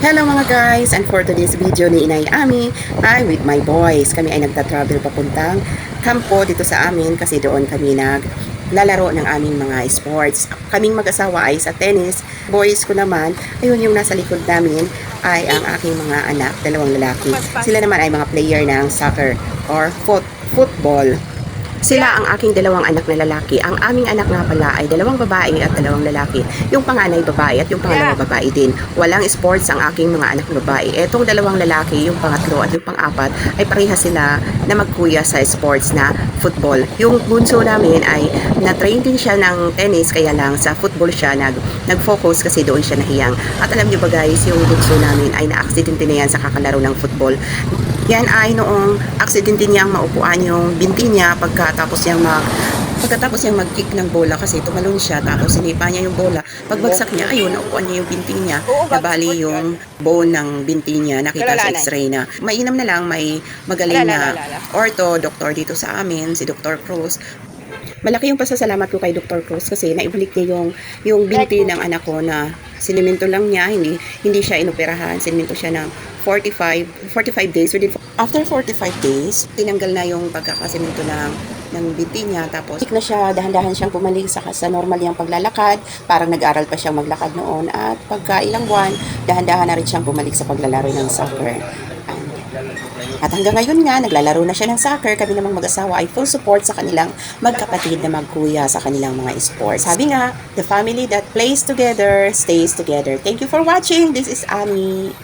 Hello mga guys, and for today's video ni Inay Ami ay with my boys. Kami ay nagta-travel papuntang kampo dito sa amin kasi doon kami naglalaro ng aming mga sports. Kaming mag-asawa ay sa tennis. Boys ko naman, ayun yung nasa likod namin ay ang aking mga anak, dalawang lalaki. Sila naman ay mga player ng soccer or football. Sila ang aking dalawang anak na lalaki. Ang aming anak nga pala ay dalawang babae at dalawang lalaki. Yung panganay babae at yung pangalawa babae din. Walang sports ang aking mga anak na babae. Etong dalawang lalaki, yung pangatlo at yung pang-apat, ay pareha sila na magkuya sa sports na football. Yung bunso namin ay na-train din siya ng tennis, kaya lang sa football siya nag-focus kasi doon siya nahiyang. At alam niyo ba guys, yung bunso namin ay na-aksidente na yan sa kakalaro ng football. Yan ay noong aksidente niyang maupuan yung binti niya pagkatapos niyang mag-kick ng bola kasi tumalon siya tapos sinipa niya yung bola. Pagbagsak niya, ayun, naupuan niya yung binti niya. Nabali yung bone ng binti niya. Nakita sa x-ray na. Mainam na lang, may magaling na ortho, doktor dito sa amin, si Dr. Cruz. Malaki yung pasasalamat ko kay Dr. Cruz kasi naibalik niya yung binti ng anak ko na sinimento lang niya, hindi siya inoperahan. Sinimento siya ng 45 days. After 45 days, tinanggal na yung pagkakasimento ng binti niya. Tapos, na siya, dahan-dahan siyang bumalik sa normal niyang paglalakad. Parang nag-aral pa siyang maglakad noon. At pagka ilang buwan, dahan-dahan na rin siyang bumalik sa paglalaro ng soccer. At hanggang ngayon nga, naglalaro na siya ng soccer. Kami namang mag-asawa ay full support sa kanilang magkapatid na magkuya sa kanilang mga sports. Sabi nga, the family that plays together, stays together. Thank you for watching. This is Ami.